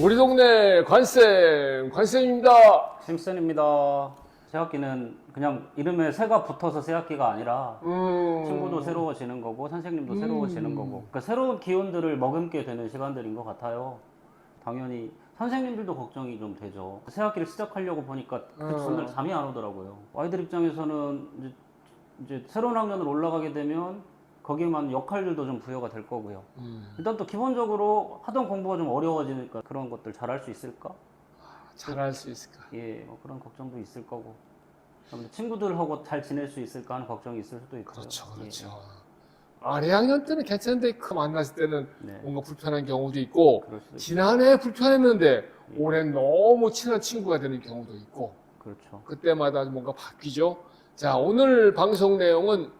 우리 동네 관쌤입니다. 심쌤입니다. 새학기는 그냥 이름에 새가 붙어서 새학기가 아니라 친구도 새로워지는 거고 선생님도 새로워지는 거고, 그러니까 새로운 기운들을 머금게 되는 시간들인 것 같아요. 당연히 선생님들도 걱정이 좀 되죠. 새학기를 시작하려고 보니까 그 전날 잠이 안 오더라고요. 아이들 입장에서는 이제 새로운 학년으로 올라가게 되면 거기에만 역할들도 좀 부여가 될 거고요. 일단 또 기본적으로 하던 공부가 좀 어려워지니까 그런 것들 잘할 수 있을까? 잘할 수 있을까? 예, 뭐 그런 걱정도 있을 거고, 그다음에 친구들하고 잘 지낼 수 있을까 하는 걱정이 있을 수도 있고요. 그렇죠, 예. 그렇죠. 아래 학년 때는 괜찮은데 그 만났을 때는 네. 뭔가 불편한 경우도 있고, 그럴 수도 있고. 지난해 불편했는데 올해는 너무 친한 친구가 되는 경우도 있고, 그렇죠. 그때마다 뭔가 바뀌죠. 자, 오늘 방송 내용은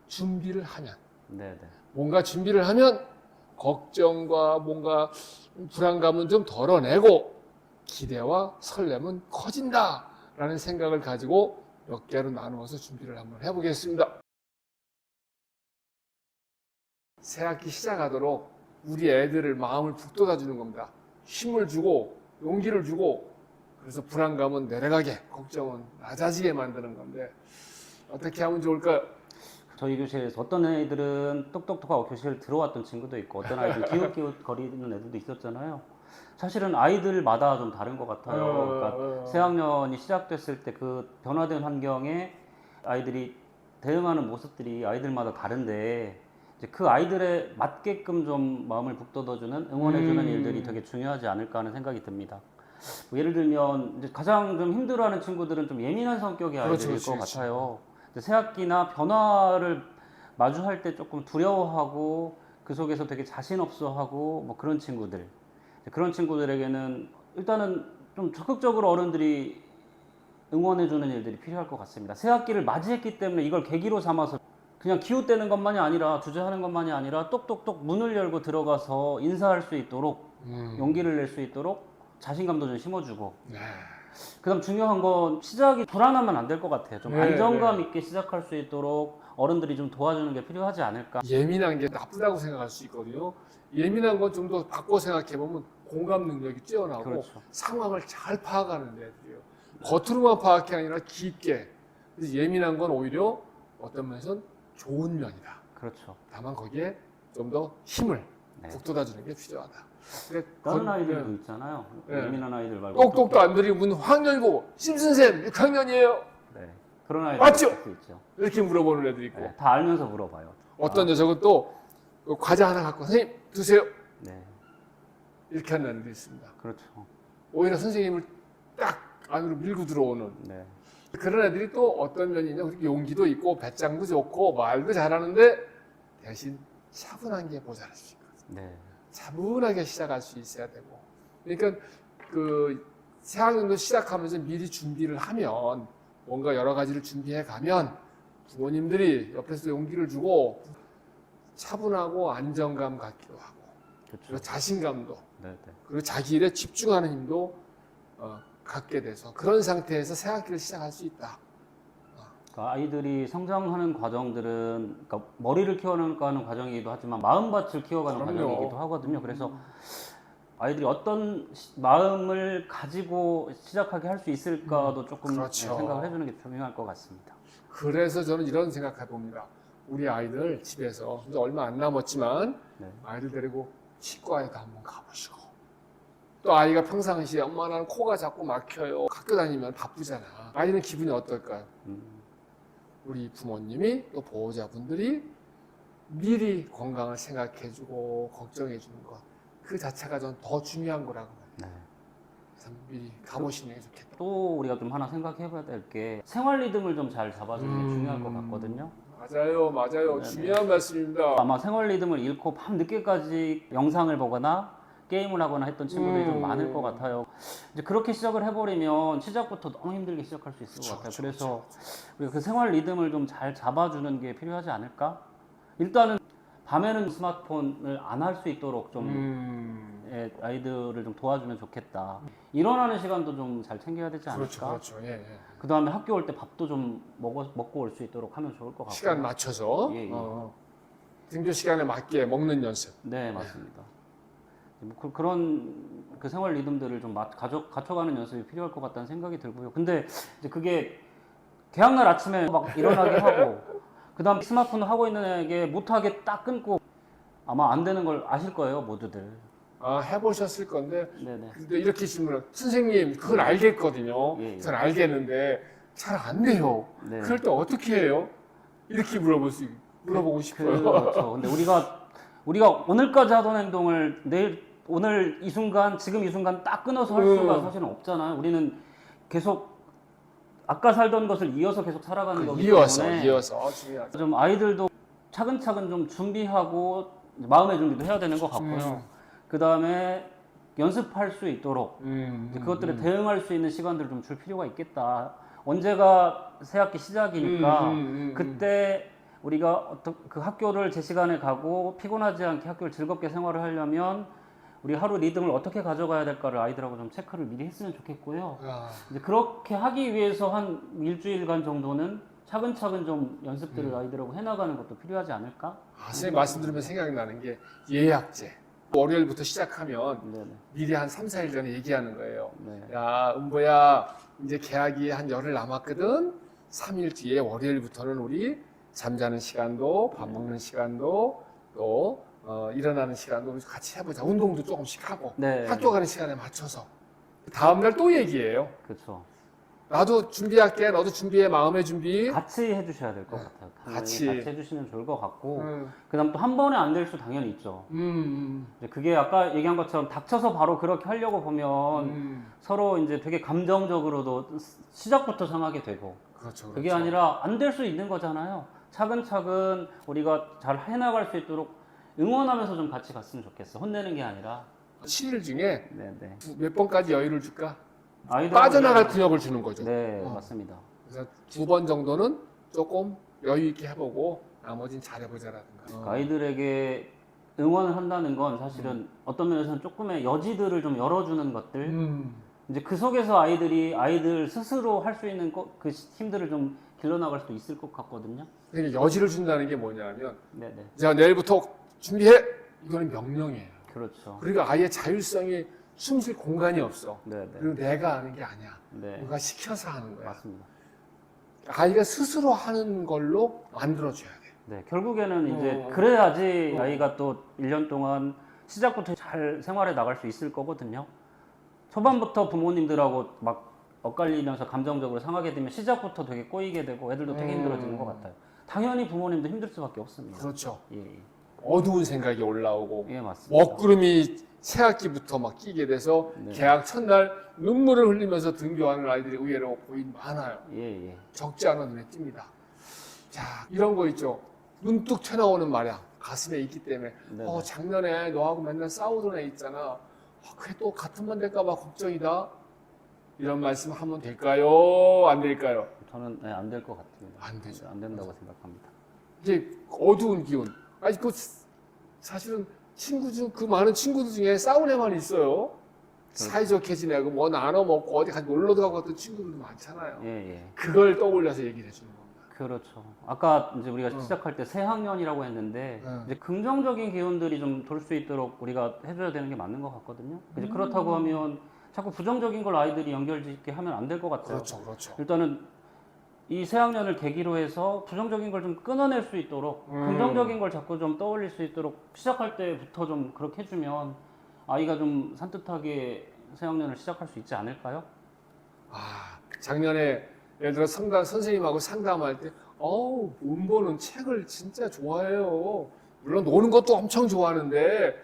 준비를 하면, 네네. 뭔가 준비를 하면 걱정과 뭔가 불안감은 좀 덜어내고 기대와 설렘은 커진다라는 생각을 가지고 몇 개로 나누어서 준비를 한번 해보겠습니다. 새학기 시작하도록 우리 애들을 마음을 북돋아주는 겁니다. 힘을 주고 용기를 주고, 그래서 불안감은 내려가게, 걱정은 낮아지게 만드는 건데 어떻게 하면 좋을까요? 저희 교실에서 어떤 애들은 똑똑똑하고 교실 들어왔던 친구도 있고, 어떤 아이들 기웃기웃 거리는 애들도 있었잖아요. 사실은 아이들마다 좀 다른 것 같아요. 그러니까 새학년이 시작됐을 때 그 변화된 환경에 아이들이 대응하는 모습들이 아이들마다 다른데, 이제 그 아이들에 맞게끔 좀 마음을 북돋아주는, 응원해주는 일들이 되게 중요하지 않을까 하는 생각이 듭니다. 뭐 예를 들면 이제 가장 좀 힘들어하는 친구들은 좀 예민한 성격의 아이들일 것 같아요. 새학기나 변화를 마주할 때 조금 두려워하고 그 속에서 되게 자신 없어하고 뭐 그런 친구들, 그런 친구들에게는 일단은 좀 적극적으로 어른들이 응원해주는 일들이 필요할 것 같습니다. 새학기를 맞이했기 때문에 이걸 계기로 삼아서 그냥 기웃대는 것만이 아니라, 주저하는 것만이 아니라 똑똑똑 문을 열고 들어가서 인사할 수 있도록, 용기를 낼 수 있도록 자신감도 좀 심어주고, 네. 그다음 중요한 건 시작이 불안하면 안 될 것 같아요. 좀 네, 안정감 있게 시작할 수 있도록 어른들이 좀 도와주는 게 필요하지 않을까. 예민한 게 나쁘다고 생각할 수 있거든요. 예민한 건 좀 더 바꿔 생각해보면 공감 능력이 뛰어나고, 그렇죠. 상황을 잘 파악하는 애들이에요. 겉으로만 파악이 아니라 깊게. 그래서 예민한 건 오히려 어떤 면에서는 좋은 면이다. 그렇죠. 다만 거기에 좀 더 힘을 네. 북돋아주는 게 필요하다. 근데 다른 아이들도 있잖아요. 네. 예민한 아이들 말고 똑똑도 안 들이고 문 확 열고 심선생 6학년이에요. 네. 그런 아이들 맞죠? 있을 수 있죠. 이렇게 물어보는 애들이 있고, 네. 다 알면서 물어봐요. 어떤 녀석은 또 과자 하나 갖고 선생님 드세요. 네. 이렇게 하는 애들이 있습니다. 그렇죠. 오히려 선생님을 딱 안으로 밀고 들어오는 네. 그런 애들이 또 어떤 면이냐, 그렇게 용기도 있고 배짱도 좋고 말도 잘하는데 대신 차분한 게 모자랄 수 있거든요. 네. 차분하게 시작할 수 있어야 되고, 그러니까 그 새학년도 시작하면서 미리 준비를 하면, 뭔가 여러 가지를 준비해 가면 부모님들이 옆에서 용기를 주고 차분하고 안정감 갖기도 하고, 그리고 그렇죠. 자신감도, 네. 네. 그리고 자기 일에 집중하는 힘도 갖게 돼서 그런 상태에서 새학기를 시작할 수 있다. 그러니까 아이들이 성장하는 과정들은, 그러니까 머리를 키워가는 과정이기도 하지만 마음밭을 키워가는 그럼요. 과정이기도 하거든요. 그래서 아이들이 어떤 마음을 가지고 시작하게 할 수 있을까도 조금 그렇죠. 생각을 해주는 게 중요할 것 같습니다. 그래서 저는 이런 생각해 봅니다. 우리 아이들 집에서 이제 얼마 안 남았지만 네. 아이들 데리고 치과에도 한번 가보시고, 또 아이가 평상시에 엄마 나는 코가 자꾸 막혀요, 학교 다니면 바쁘잖아. 아이는 기분이 어떨까요? 우리 부모님이 또 보호자분들이 미리 건강을 생각해주고 걱정해주는 것, 그 자체가 전 더 중요한 거라고 봐요. 네. 그래서 미리 가보시는 게 좋겠다. 또 우리가 좀 하나 생각해 봐야 될 게, 생활 리듬을 좀 잘 잡아주는 게 중요할 것 같거든요. 맞아요. 네네. 중요한 말씀입니다. 아마 생활 리듬을 잃고 밤 늦게까지 영상을 보거나 게임을 하거나 했던 친구들이 좀 많을 것 같아요. 이제 그렇게 시작을 해버리면 시작부터 너무 힘들게 시작할 수 있을 것 같아요. 그래서 우리가 그 생활 리듬을 좀 잘 잡아주는 게 필요하지 않을까? 일단은 밤에는 스마트폰을 안 할 수 있도록 좀 아이들을 좀 도와주면 좋겠다. 일어나는 시간도 좀 잘 챙겨야 되지 않을까? 그렇죠. 예. 그 다음에 학교 올 때 밥도 좀 먹고 올 수 있도록 하면 좋을 것 같고. 시간 맞춰서 예. 등교 시간에 맞게 먹는 연습. 네, 맞습니다. 뭐 그런 그 생활 리듬들을 좀 갖춰가는 연습이 필요할 것 같다는 생각이 들고요. 근데 이제 그게 개학날 아침에 막 일어나게 하고 그다음 스마트폰 하고 있는 애에게 못하게 딱 끊고 아마 안 되는 걸 아실 거예요, 모두들. 아, 해보셨을 건데, 네네. 근데 이렇게 질문을, 선생님, 그건 알겠거든요. 예, 예. 전 알겠는데, 잘 안 돼요. 네. 그럴 때 어떻게 해요? 이렇게 물어보고 싶어요. 그렇죠. 근데 우리가 오늘까지 하던 행동을 오늘 이 순간, 지금 이 순간 딱 끊어서 할 수가 사실은 없잖아요. 우리는 계속 아까 살던 것을 이어서 계속 살아가는 거기 때문에 이어서 중요하죠. 좀 아이들도 차근차근 좀 준비하고 마음의 준비도 해야 되는 것 같고요. 그 다음에 연습할 수 있도록 이제 그것들에 대응할 수 있는 시간들을 좀 줄 필요가 있겠다. 언제가 새학기 시작이니까 그때 우리가 그 학교를 제 시간에 가고 피곤하지 않게 학교를 즐겁게 생활을 하려면 우리 하루 리듬을 어떻게 가져가야 될까를 아이들하고 좀 체크를 미리 했으면 좋겠고요. 이제 그렇게 하기 위해서 한 일주일간 정도는 차근차근 좀 연습들을 아이들하고 해나가는 것도 필요하지 않을까? 선생님 말씀 들으면 생각이 나는 게 예약제. 월요일부터 시작하면 네네. 미리 한 3, 4일 전에 얘기하는 거예요. 네. 야, 은보야, 이제 개학이 한 열흘 남았거든. 3일 뒤에 월요일부터는 우리 잠자는 시간도, 밥 먹는 시간도, 또 일어나는 시간도 같이 해보자. 운동도 조금씩 하고 네. 학교 가는 시간에 맞춰서 다음날 또 얘기해요. 그렇죠. 나도 준비할게. 너도 준비해. 마음의 준비. 같이 해주셔야 될 것 같아요. 같이. 같이 해주시면 좋을 것 같고, 음. 그다음 또 한 번에 안 될 수 당연히 있죠. 이제 그게 아까 얘기한 것처럼 닥쳐서 바로 그렇게 하려고 보면 서로 이제 되게 감정적으로도 시작부터 상하게 되고, 그렇죠. 그게 아니라 안 될 수 있는 거잖아요. 차근차근 우리가 잘 해나갈 수 있도록 응원하면서 좀 같이 갔으면 좋겠어. 혼내는 게 아니라. 7일 중에 네네. 몇 번까지 여유를 줄까? 아이들하고 빠져나갈 근육을 주는 거죠. 네, 맞습니다. 그래서 2번 정도는 조금 여유 있게 해보고 나머지는 잘해보자라든가. 그러니까 아이들에게 응원을 한다는 건 사실은 어떤 면에서는 조금의 여지들을 좀 열어주는 것들. 이제 그 속에서 아이들 스스로 할 수 있는 그 힘들을 좀 길러나갈 수도 있을 것 같거든요. 그러니까 여지를 준다는 게 뭐냐면, 네네. 자, 내일부터 준비해! 이거는 명령이에요. 그렇죠. 그러니까 아예 자율성이 숨쉴 공간이 없어. 네네. 그리고 내가 하는 게 아니야. 네. 누가 시켜서 하는 거야. 맞습니다. 아이가 스스로 하는 걸로 만들어줘야 돼. 네. 결국에는 이제 그래야지 아이가 또 1년 동안 시작부터 잘 생활해 나갈 수 있을 거거든요. 초반부터 부모님들하고 막 엇갈리면서 감정적으로 상하게 되면 시작부터 되게 꼬이게 되고 애들도 되게 힘들어지는 것 같아요. 당연히 부모님도 힘들 수밖에 없습니다. 그렇죠. 예, 어두운 생각이 올라오고, 예 맞습니다. 먹구름이 새학기부터 막 끼게 돼서 네. 개학 첫날 눈물을 흘리면서 등교하는 아이들이 의외로 거의 많아요. 예, 예. 적지 않아 눈에 띕니다. 자, 이런 거 있죠. 눈뚝 튀어나오는 말이야. 가슴에 있기 때문에. 네네. 작년에 너하고 맨날 싸우던 애 있잖아. 그게 또 같은 반 될까봐 걱정이다. 이런 말씀 하면 될까요? 안 될까요? 저는 안 될 것 같습니다. 안 되죠. 안 된다고 생각합니다. 이제 어두운 기운. 아니, 사실은 그 많은 친구들 중에 싸운 애만 있어요. 사이좋게 지내고 뭐 나눠 먹고 어디 같이 놀러도 가고 같은 친구들도 많잖아요. 예, 예. 그걸 떠올려서 얘기를 해주는 겁니다. 그렇죠. 아까 이제 우리가 시작할 때 새 학년이라고 했는데 이제 긍정적인 기운들이 좀 돌 수 있도록 우리가 해줘야 되는 게 맞는 것 같거든요. 이제 그렇다고 하면 자꾸 부정적인 걸 아이들이 연결짓게 하면 안 될 것 같아요. 그렇죠, 그렇죠. 일단은 이 새 학년을 계기로 해서 부정적인 걸 좀 끊어낼 수 있도록 긍정적인 걸 자꾸 좀 떠올릴 수 있도록 시작할 때부터 좀 그렇게 해주면 아이가 좀 산뜻하게 새 학년을 시작할 수 있지 않을까요? 작년에 예를 들어 선생님하고 상담할 때, 은보는 책을 진짜 좋아해요. 물론 노는 것도 엄청 좋아하는데,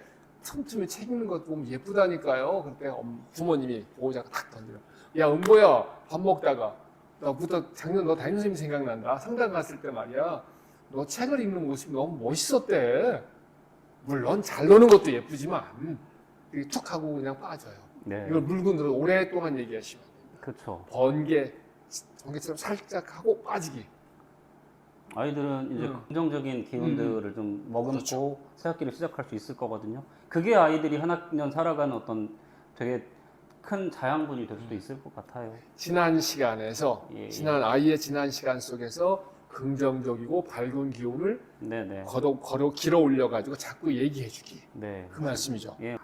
틈틈이 책 읽는 것도 보면 예쁘다니까요. 그때 부모님이 보호자가 탁 던지면, 야, 은보야, 밥 먹다가, 너부터 작년 너 담임 선생님 생각난다. 상담 갔을 때 말이야. 너 책을 읽는 모습이 너무 멋있었대. 물론 잘 노는 것도 예쁘지만, 이렇게 툭 하고 그냥 빠져요. 네. 이걸 물고 늘어 오랫동안 얘기하시면 그렇죠. 번개처럼 살짝 하고 빠지기. 아이들은 이제 긍정적인 기운들을 좀 머금고 그렇죠. 새학기를 시작할 수 있을 거거든요. 그게 아이들이 한 학년 살아가는 어떤 되게 큰 자양분이 될 수도 있을 것 같아요. 지난 시간에서 아이의 지난 시간 속에서 긍정적이고 밝은 기운을 네네. 길어 올려 가지고 자꾸 얘기해 주기. 네. 그 말씀이죠. 예.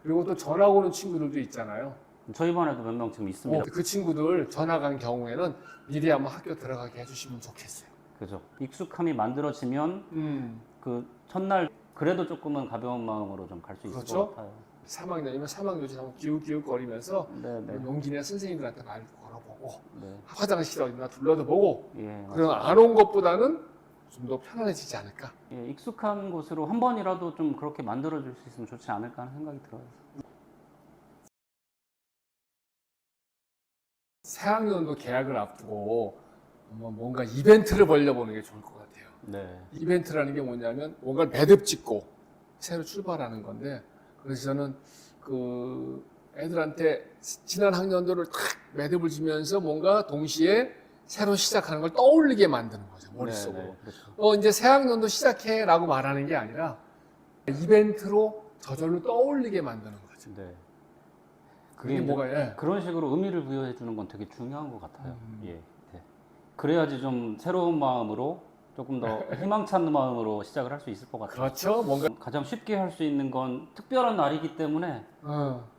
그리고 또 전화 오는 친구들도 있잖아요. 저희 반에도 몇 명 지금 있습니다. 그 친구들 전화 간 경우에는 미리 한번 학교 들어가게 해주시면 좋겠어요. 그죠. 익숙함이 만들어지면 그 첫날 그래도 조금은 가벼운 마음으로 좀 갈 수 있을 그렇죠? 것 같아요. 3학년이면 3학년이 한번 기웃기웃거리면서 네네. 용기 내 선생님들한테 말 걸어보고 네. 화장실 어디나 둘러도 보고 예, 그럼 안 온 것보다는 좀 더 편안해지지 않을까? 예, 익숙한 곳으로 한 번이라도 좀 그렇게 만들어줄 수 있으면 좋지 않을까 하는 생각이 들어요. 새학년도 개학을 앞두고 뭔가 이벤트를 벌려보는 게 좋을 것 같아요. 네. 이벤트라는 게 뭐냐면 뭔가 매듭 짓고 새로 출발하는 건데 그래서 저는 그 애들한테 지난 학년도를 탁 매듭을 지면서 뭔가 동시에 새로 시작하는 걸 떠올리게 만드는 거죠, 머릿속으로. 네, 그렇죠. 이제 새 학년도 시작해 라고 말하는 게 아니라 이벤트로 저절로 떠올리게 만드는 거죠. 네. 그게 뭐가, 예. 그런 식으로 의미를 부여해 주는 건 되게 중요한 것 같아요. 예. 네. 그래야지 좀 새로운 마음으로 조금 더 희망찬 마음으로 시작을 할 수 있을 것 같아요. 그렇죠. 뭔가, 가장 쉽게 할 수 있는 건 특별한 날이기 때문에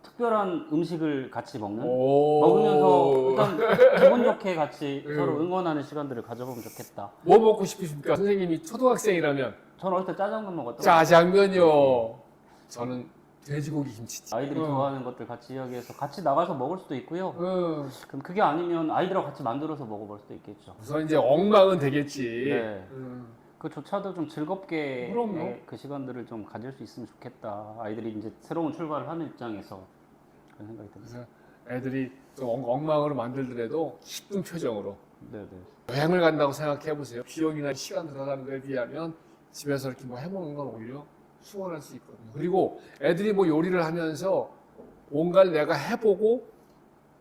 특별한 음식을 같이 먹으면서 일단 기분 좋게 같이 서로 응원하는 시간들을 가져보면 좋겠다. 뭐 먹고 싶으십니까? 선생님이 초등학생이라면 저는 어릴 때 짜장면 먹었던 짜장면이요. 저는 돼지고기 김치찜. 아이들이 좋아하는 것들 같이 이야기해서 같이 나가서 먹을 수도 있고요. 응. 그럼 그게 아니면 아이들하고 같이 만들어서 먹어볼 수도 있겠죠. 우선 이제 엉망은 되겠지. 네. 그조차도 좀 즐겁게 그럼요. 그 시간들을 좀 가질 수 있으면 좋겠다. 아이들이 이제 새로운 출발을 하는 입장에서 그런 생각이 듭니다. 그래서 애들이 좀 엉망으로 만들더라도 기쁜 표정으로 네네. 여행을 간다고 생각해 보세요. 비용이나 시간 들어가는 거에 비하면 집에서 이렇게 뭐 해먹는 건 오히려 수월할 수 있거든요. 그리고 애들이 뭐 요리를 하면서 뭔가를 내가 해보고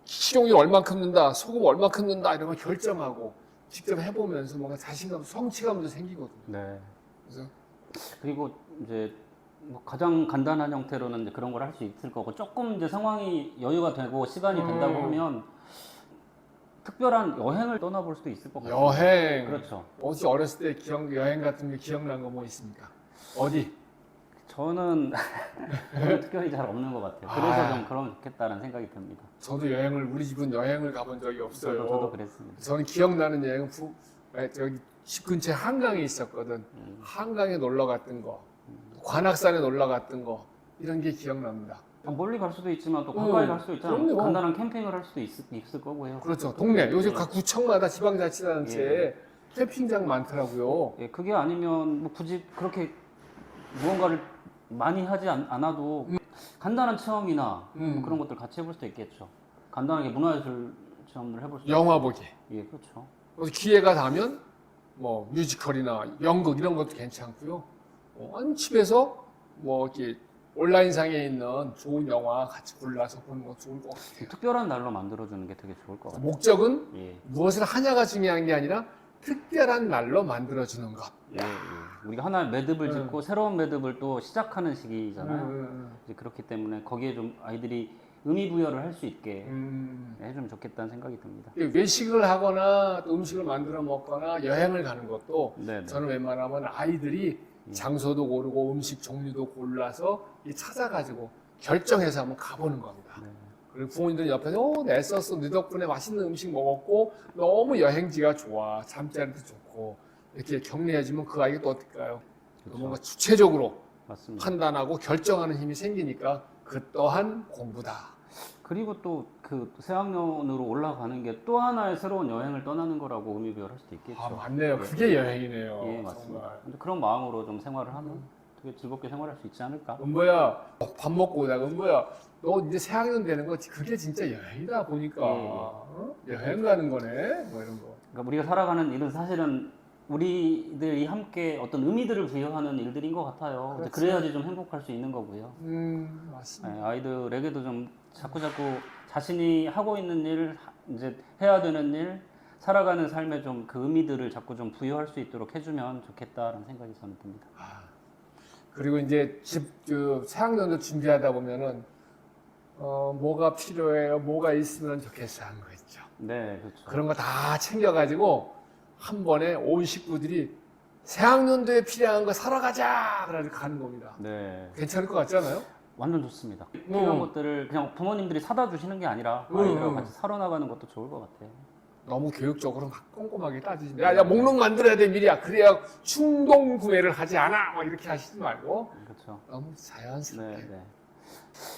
식용유 얼만큼 넣는다, 소금 얼만큼 넣는다 이런 걸 결정하고 직접 해보면서 뭔가 자신감, 성취감도 생기거든요. 네. 그래서 그리고 이제 뭐 가장 간단한 형태로는 이제 그런 걸 할 수 있을 거고 조금 이제 상황이 여유가 되고 시간이 된다고 하면 특별한 여행을 떠나볼 수도 있을 것 같아요. 여행. 그렇죠. 혹시 어렸을 때 여행 같은 게 기억난 거 뭐 있습니까? 어디? 저는 그런 특별히 잘 없는 것 같아요. 그래서 아. 좀 그러면 좋겠다는 생각이 듭니다. 저도 우리 집은 여행을 가본 적이 없어요. 저도 그랬습니다. 저는 기억나는 여행은 저기 집 근처에 한강에 있었거든. 한강에 놀러 갔던 거, 관악산에 놀러 갔던 거 이런 게 기억납니다. 멀리 갈 수도 있지만 또 가까이 갈 수도 있잖아요. 그럼요. 간단한 캠핑을 할 수도 있을 거고요. 그렇죠. 동네 요즘 각 구청마다 지방자치단체에 캠핑장 많더라고요. 예, 그게 아니면 뭐 굳이 그렇게 무언가를 많이 하지 않아도 간단한 체험이나 뭐 그런 것들 같이 해볼 수도 있겠죠. 간단하게 문화예술 체험을 해볼 수 영화 보기. 예, 그렇죠. 기회가 닿으면 뭐 뮤지컬이나 연극 이런 것도 괜찮고요. 아니면 집에서 뭐 이렇게 온라인상에 있는 좋은 영화 같이 골라서 보는 거 좋을 것 같아요. 특별한 날로 만들어주는 게 되게 좋을 것 같아요. 목적은 예, 무엇을 하냐가 중요한 게 아니라 특별한 날로 만들어주는 것. 예, 예. 우리가 하나의 매듭을 짓고 새로운 매듭을 또 시작하는 시기잖아요. 이제 그렇기 때문에 거기에 좀 아이들이 의미 부여를 할 수 있게 해주면 좋겠다는 생각이 듭니다. 외식을 하거나 또 음식을 만들어 먹거나 여행을 가는 것도 네네. 저는 웬만하면 아이들이 장소도 고르고 음식 종류도 골라서 찾아가지고 결정해서 한번 가보는 겁니다. 네. 그리고 부모님들 옆에서 애썼어, 네 덕분에 맛있는 음식 먹었고 너무 여행지가 좋아, 잠자리도 좋고 이렇게 격려해주면 그 아이가 또 어떨까요? 그렇죠. 뭔가 주체적으로 맞습니다. 판단하고 결정하는 힘이 생기니까 그 또한 공부다. 그리고 또 그 새학년으로 올라가는 게 또 하나의 새로운 여행을 떠나는 거라고 의미 부여를 할 수도 있겠죠. 아, 맞네요. 그게 여행이네요. 예, 맞습니다. 정말. 근데 그런 마음으로 좀 생활을 하면 되게 즐겁게 생활할 수 있지 않을까? 은보야, 밥 먹고 오다가 은보야, 너 이제 새학년 되는 거 그게 진짜 여행이다 보니까 여행 가는 거네, 뭐 이런 거. 그러니까 우리가 살아가는 일은 사실은 우리들이 함께 어떤 의미들을 부여하는 일들인 것 같아요. 그렇지. 그래야지 좀 행복할 수 있는 거고요. 맞습니다. 네, 아이들에게도 좀 자꾸 자신이 하고 있는 일, 이제 해야 되는 일, 살아가는 삶에 좀 그 의미들을 자꾸 좀 부여할 수 있도록 해주면 좋겠다라는 생각이 저는 듭니다. 그리고 이제 새학년도 준비하다 보면은 뭐가 필요해요, 뭐가 있으면 좋겠어 하는 거 있죠. 네, 그렇죠. 그런 거 다 챙겨가지고 한 번에 온 식구들이 새학년도에 필요한 거 사러 가자 그래가지고 가는 겁니다. 네, 괜찮을 것 같지 않아요? 완전 좋습니다. 필요한 것들을 그냥 부모님들이 사다 주시는 게 아니라 아이들하고 같이 사러 나가는 것도 좋을 것 같아요. 너무 교육적으로 막 꼼꼼하게 따지지. 야, 목록 만들어야 돼, 미리야. 그래야 충동 구매를 하지 않아. 막 이렇게 하시지 말고. 그렇죠. 너무 자연스럽게. 네, 네.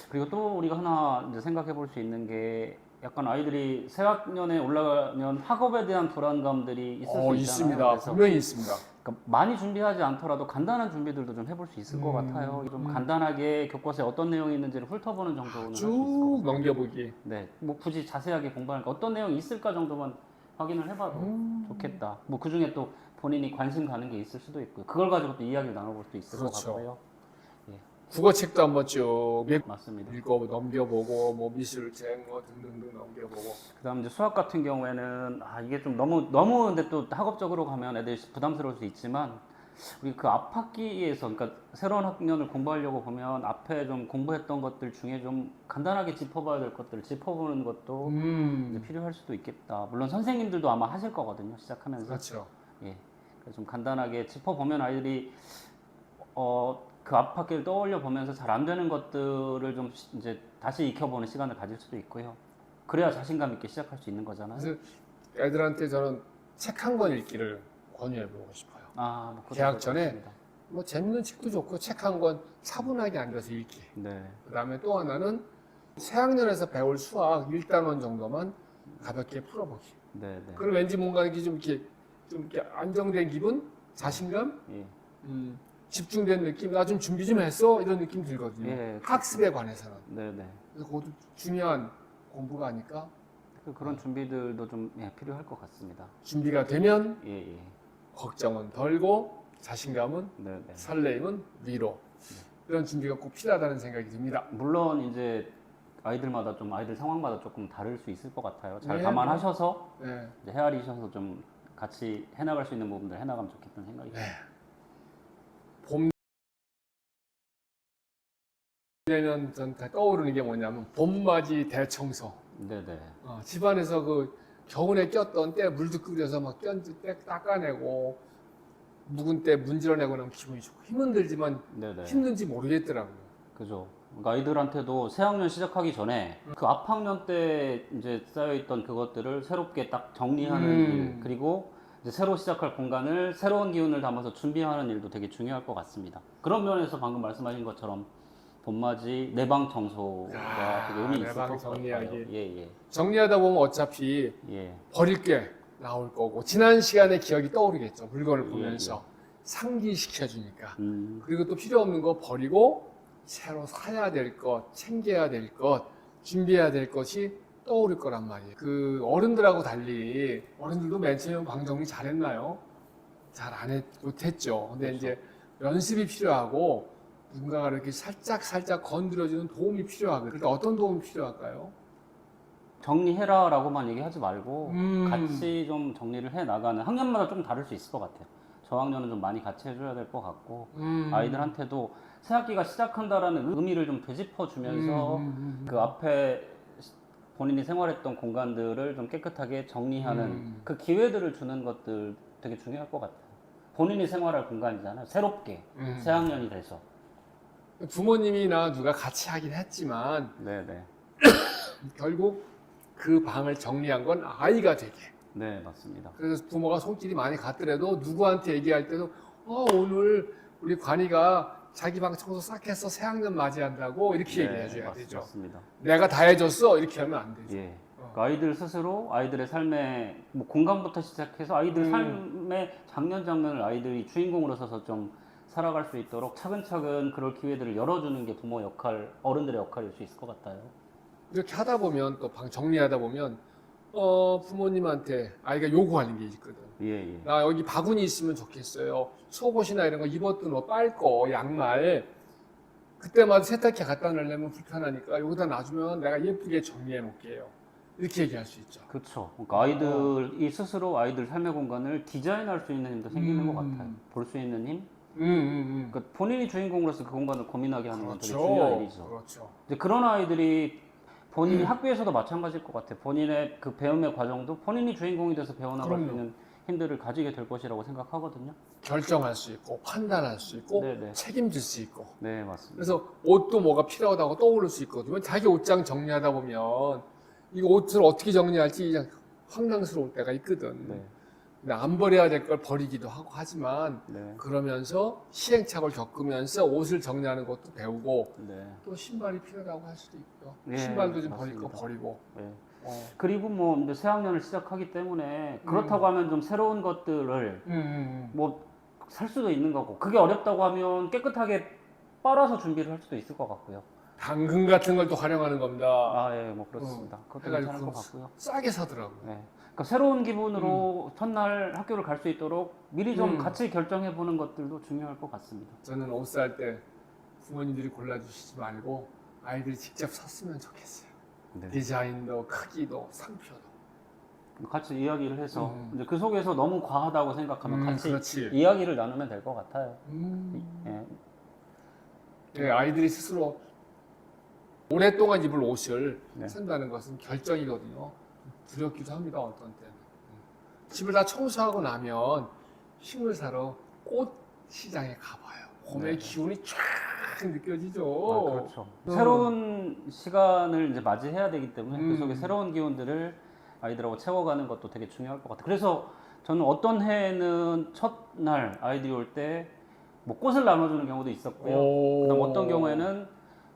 그리고 또 우리가 하나 이제 생각해 볼 수 있는 게 약간 아이들이 새학년에 올라가면 학업에 대한 불안감들이 있을 수 있잖아요. 있습니다. 그래서 분명히 있습니다. 그러니까 많이 준비하지 않더라도 간단한 준비들도 좀 해볼 수 있을 것 같아요. 좀 간단하게 교과서에 어떤 내용이 있는지를 훑어보는 정도는 할 수 있을 것 쭉 같아요. 넘겨보기. 네, 뭐 굳이 자세하게 공부하니까 어떤 내용이 있을까 정도만 확인을 해봐도 좋겠다. 뭐 그 중에 또 본인이 관심 가는 게 있을 수도 있고요. 그걸 가지고 또 이야기를 나눠볼 수도 있을 그렇죠. 것 같고요. 국어책도 한번 쭉 맞습니다. 읽고 넘겨보고, 뭐 미술책 뭐 등등등 넘겨보고. 그다음 이제 수학 같은 경우에는 이게 좀 너무 근데 또 학업적으로 가면 애들이 부담스러울 수 있지만 우리 그 앞 학기에서 그러니까 새로운 학년을 공부하려고 보면 앞에 좀 공부했던 것들 중에 좀 간단하게 짚어봐야 될 것들을 짚어보는 것도 이제 필요할 수도 있겠다. 물론 선생님들도 아마 하실 거거든요. 시작하면서. 그렇죠. 예. 그래서 좀 간단하게 짚어보면 아이들이 그 앞 학기를 떠올려 보면서 잘 안 되는 것들을 좀 이제 다시 익혀보는 시간을 가질 수도 있고요. 그래야 자신감 있게 시작할 수 있는 거잖아요. 그래서 애들한테 저는 책 한 권 읽기를 권유해보고 싶어요. 뭐 개학 전에 뭐 재밌는 책도 좋고 책 한 권 차분하게 앉아서 읽기. 네. 그 다음에 또 하나는 새학년에서 배울 수학 1단원 정도만 가볍게 풀어보기. 네, 네. 그럼 왠지 뭔가 이렇게 좀 이렇게 안정된 기분, 자신감, 예. 집중된 느낌, 나 좀 준비 좀 했어 이런 느낌 들거든요. 예, 학습에 관해서는. 네, 네. 그래서 그것도 중요한 공부가 아닐까. 그런 준비들도 좀 필요할 것 같습니다. 준비가 되면 예, 예. 걱정은 덜고 자신감은 네, 네. 설레임은 위로. 이런 준비가 꼭 필요하다는 생각이 듭니다. 물론 이제 아이들마다 좀 아이들 상황마다 조금 다를 수 있을 것 같아요. 잘 네, 감안하셔서 네. 이제 헤아리셔서 좀 같이 해나갈 수 있는 부분들 해나가면 좋겠다는 생각이 듭니다. 봄 되면 전 떠오르는 게 뭐냐면 봄맞이 대청소. 네, 네. 집안에서 그 겨울에 꼈던 때 물도 끓여서 막 때 닦아내고 묵은 때 문질러내고 나면 기분이 좋고 힘은 들지만 네, 네. 힘든지 모르겠더라고요. 그죠. 그러니까 아이들한테도 새 학년 시작하기 전에 그 앞 학년 때 이제 쌓여있던 그것들을 새롭게 딱 정리하는 일, 그리고 이제 새로 시작할 공간을 새로운 기운을 담아서 준비하는 일도 되게 중요할 것 같습니다. 그런 면에서 방금 말씀하신 것처럼 봄맞이 내방 청소가 되게 의미 있을 것 같아요. 정리하기. 예, 예. 정리하다 보면 어차피 예. 버릴 게 나올 거고 지난 시간의 기억이 떠오르겠죠. 물건을 보면서 상기시켜 주니까. 그리고 또 필요 없는 거 버리고 새로 사야 될 것, 챙겨야 될 것, 준비해야 될 것이 떠오를 거란 말이에요. 그 어른들하고 달리 어른들도 맨 처음에 방 정리 잘했나요? 못했죠. 근데 그렇죠. 이제 연습이 필요하고 누군가가 이렇게 살짝 건드려주는 도움이 필요하거든요. 그러니까 어떤 도움이 필요할까요? 정리해라라고만 얘기하지 말고 같이 좀 정리를 해 나가는 학년마다 좀 다를 수 있을 것 같아요. 저학년은 좀 많이 같이 해줘야 될 것 같고 아이들한테도 새 학기가 시작한다라는 의미를 좀 되짚어 주면서 그 앞에 본인이 생활했던 공간들을 좀 깨끗하게 정리하는 그 기회들을 주는 것들 되게 중요할 것 같아요. 본인이 생활할 공간이잖아요. 새롭게 새 학년이 돼서. 부모님이나 누가 같이 하긴 했지만 네네. 결국 그 방을 정리한 건 아이가 되게. 네, 맞습니다. 그래서 부모가 손길이 많이 갔더라도 누구한테 얘기할 때도 오늘 우리 관이가 자기 방 청소 싹 해서 새학년 맞이한다고 이렇게 얘기해줘야 되죠. 맞습니다. 내가 다 해줬어 이렇게 하면 안 되죠. 예. 그러니까 아이들 스스로 아이들의 삶의 뭐 공간부터 시작해서 아이들 삶의 장면을 아이들이 주인공으로 서서 좀 살아갈 수 있도록 차근차근 그럴 기회들을 열어주는 게 부모 역할, 어른들의 역할일 수 있을 것 같아요. 이렇게 하다 보면 또 방 정리하다 보면 부모님한테 아이가 요구하는 게 있거든. 예, 예. 나 여기 바구니 있으면 좋겠어요. 속옷이나 이런 거 입었던 옷, 빨거, 양말 그때마다 세탁기에 갖다 놓으려면 불편하니까 여기다 놔주면 내가 예쁘게 정리해 놓을게요. 이렇게 얘기할 수 있죠. 그렇죠. 그러니까 아이들이 스스로 아이들 삶의 공간을 디자인할 수 있는 힘도 생기는 것 같아요. 볼 수 있는 힘. 그러니까 본인이 주인공으로서 그 공간을 고민하게 하는 건 되게 중요한 일이죠. 그렇죠. 이제 그런 아이들이 본인이 학교에서도 마찬가지일 것 같아요. 본인의 그 배움의 과정도 본인이 주인공이 돼서 배워나갈 수 있는 힘들을 가지게 될 것이라고 생각하거든요. 결정할 수 있고 판단할 수 있고 네네. 책임질 수 있고. 네, 맞습니다. 그래서 옷도 뭐가 필요하다고 떠오를 수 있거든요. 자기 옷장 정리하다 보면 이 옷을 어떻게 정리할지 그냥 황당스러울 때가 있거든. 네, 근데 안 버려야 될 걸 버리기도 하고 하지만 네, 그러면서 시행착오를 겪으면서 옷을 정리하는 것도 배우고 네. 또 신발이 필요하다고 할 수도 있고요. 예, 신발도 좀 버릴 거 맞습니다. 버리고. 네. 어. 그리고 뭐 이제 새 학년을 시작하기 때문에 그렇다고 하면 좀 새로운 것들을 뭐 살 수도 있는 거고, 그게 어렵다고 하면 깨끗하게 빨아서 준비를 할 수도 있을 것 같고요. 당근 같은 걸 또 활용하는 겁니다. 아, 예, 뭐 그렇습니다. 그것도 해가지고 괜찮을 것 그거 같고요. 싸게 사더라고요. 네. 그러니까 새로운 기분으로 첫날 학교를 갈 수 있도록 미리 좀 같이 결정해 보는 것들도 중요할 것 같습니다. 저는 옷 살 때 부모님들이 골라주시지 말고 아이들이 직접 샀으면 좋겠어요. 네. 디자인도 크기도 상표도. 같이 이야기를 해서 이제 그 속에서 너무 과하다고 생각하면 같이 그렇지. 이야기를 나누면 될 것 같아요. 예. 네, 아이들이 스스로 오랫동안 입을 옷을 네. 산다는 것은 결정이거든요. 두렵기도 합니다, 어떤 때는. 집을 다 청소하고 나면 식물 사러 꽃 시장에 가봐요. 봄의 네. 기운이 쫙 느껴지죠. 아, 그렇죠. 새로운 시간을 이제 맞이해야 되기 때문에 그 속에 새로운 기운들을 아이들하고 채워가는 것도 되게 중요할 것 같아요. 그래서 저는 어떤 해에는 첫날 아이들이 올 때 뭐 꽃을 나눠주는 경우도 있었고요. 그다음 어떤 경우에는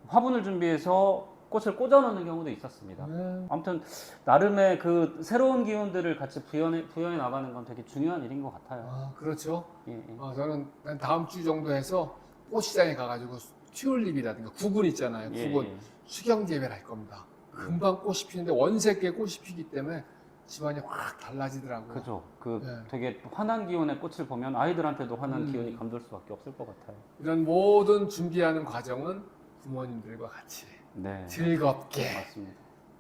화분을 준비해서 꽃을 꽂아놓는 경우도 있었습니다. 아무튼 나름의 그 새로운 기운들을 같이 부여해 나가는 건 되게 중요한 일인 것 같아요. 아, 그렇죠. 예, 예. 저는 한 다음 주 정도 해서 꽃시장에 가가지고 튤립이라든가 구근 있잖아요. 예, 구근 예. 수경 재배를 할 겁니다. 금방 꽃이 피는데 원색의 꽃이 피기 때문에 집안이 확 달라지더라고요. 그죠. 그 네. 되게 환한 기운의 꽃을 보면 아이들한테도 환한 기운이 감돌 수밖에 없을 것 같아요. 이런 모든 준비하는 과정은 부모님들과 같이 네. 즐겁게 맞습니다.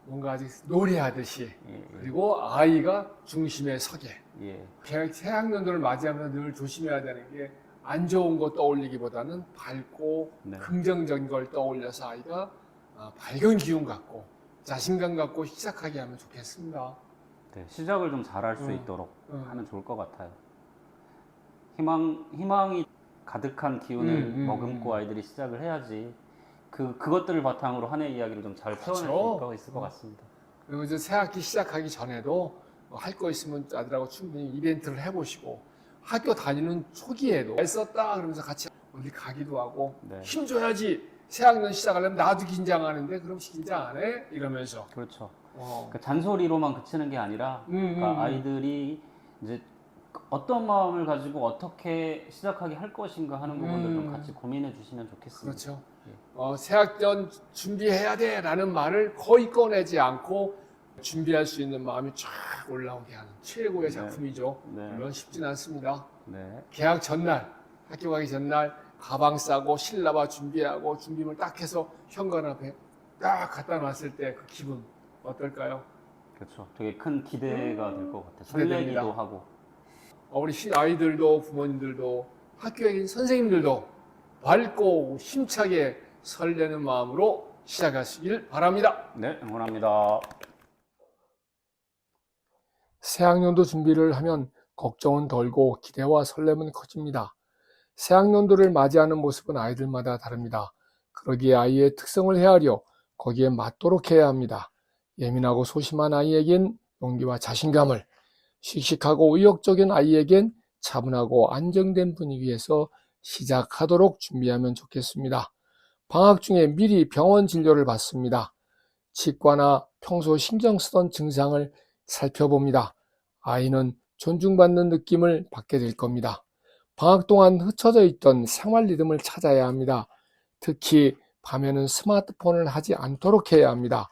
뭔가 아직 노래하듯이 예, 예. 그리고 아이가 중심에 서게. 예. 새학년도를 맞이하면 늘 조심해야 되는 게 안 좋은 거 떠올리기보다는 밝고 네. 긍정적인 걸 떠올려서 아이가 밝은 기운 갖고 자신감 갖고 시작하게 하면 좋겠습니다. 네, 시작을 좀 잘할 수 있도록 음. 하면 좋을 것 같아요. 희망이 가득한 기운을 머금고 아이들이 시작을 해야지 그것들을 바탕으로 한 해 이야기를 좀 잘 그렇죠. 채워낼 수 있을 것 같습니다. 그리고 이제 새 학기 시작하기 전에도 할 거 있으면 아들하고 충분히 이벤트를 해보시고 학교 다니는 초기에도 애썼다 그러면서 같이 어디 가기도 하고 네. 힘줘야지 새 학년 시작하려면 나도 긴장하는데 그럼 긴장 안 해? 이러면서 그렇죠. 그러니까 잔소리로만 그치는 게 아니라 그러니까 아이들이 이제 어떤 마음을 가지고 어떻게 시작하게 할 것인가 하는 부분들 좀 같이 고민해 주시면 좋겠습니다. 그렇죠. 예. 새 학년 준비해야 돼 라는 말을 거의 꺼내지 않고 준비할 수 있는 마음이 쫙 올라오게 하는 최고의 작품이죠. 네. 물론 쉽진 않습니다. 네. 개학 전날, 학교 가기 전날 가방 싸고 실라바 준비하고 준비물 딱 해서 현관 앞에 딱 갖다 놨을 때 그 기분 어떨까요? 그렇죠. 되게 큰 기대가 될 것 같아요. 기대됩니다. 설레기도 하고. 우리 아이들도 부모님들도 학교에 있는 선생님들도 밝고 힘차게 설레는 마음으로 시작하시길 바랍니다. 네, 응원합니다. 새학년도 준비를 하면 걱정은 덜고 기대와 설렘은 커집니다. 새학년도를 맞이하는 모습은 아이들마다 다릅니다. 그러기에 아이의 특성을 헤아려 거기에 맞도록 해야 합니다. 예민하고 소심한 아이에겐 용기와 자신감을, 씩씩하고 의욕적인 아이에겐 차분하고 안정된 분위기에서 시작하도록 준비하면 좋겠습니다. 방학 중에 미리 병원 진료를 받습니다. 치과나 평소 신경 쓰던 증상을 살펴봅니다. 아이는 존중받는 느낌을 받게 될 겁니다. 방학 동안 흩어져 있던 생활 리듬을 찾아야 합니다. 특히 밤에는 스마트폰을 하지 않도록 해야 합니다.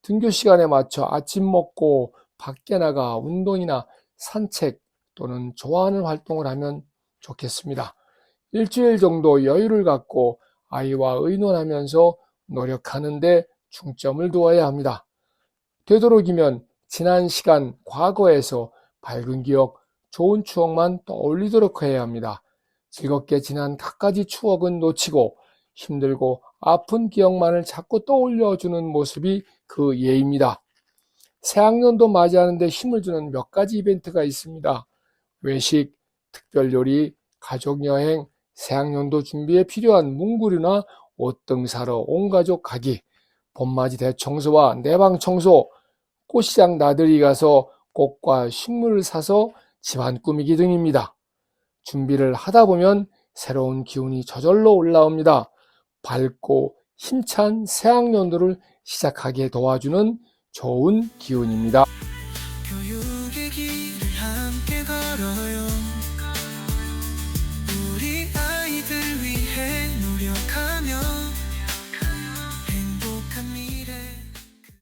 등교 시간에 맞춰 아침 먹고 밖에 나가 운동이나 산책 또는 좋아하는 활동을 하면 좋겠습니다. 일주일 정도 여유를 갖고 아이와 의논하면서 노력하는 데 중점을 두어야 합니다. 되도록이면 지난 시간, 과거에서 밝은 기억, 좋은 추억만 떠올리도록 해야 합니다. 즐겁게 지난 갖가지 추억은 놓치고 힘들고 아픈 기억만을 자꾸 떠올려주는 모습이 그 예입니다. 새학년도 맞이하는 데 힘을 주는 몇 가지 이벤트가 있습니다. 외식, 특별요리, 가족여행, 새학년도 준비에 필요한 문구류나 옷 등 사러 온 가족 가기, 봄맞이 대청소와 내방 청소, 꽃시장 나들이 가서 꽃과 식물을 사서 집안 꾸미기 등입니다. 준비를 하다 보면 새로운 기운이 저절로 올라옵니다. 밝고 힘찬 새학년도를 시작하게 도와주는 좋은 기운입니다.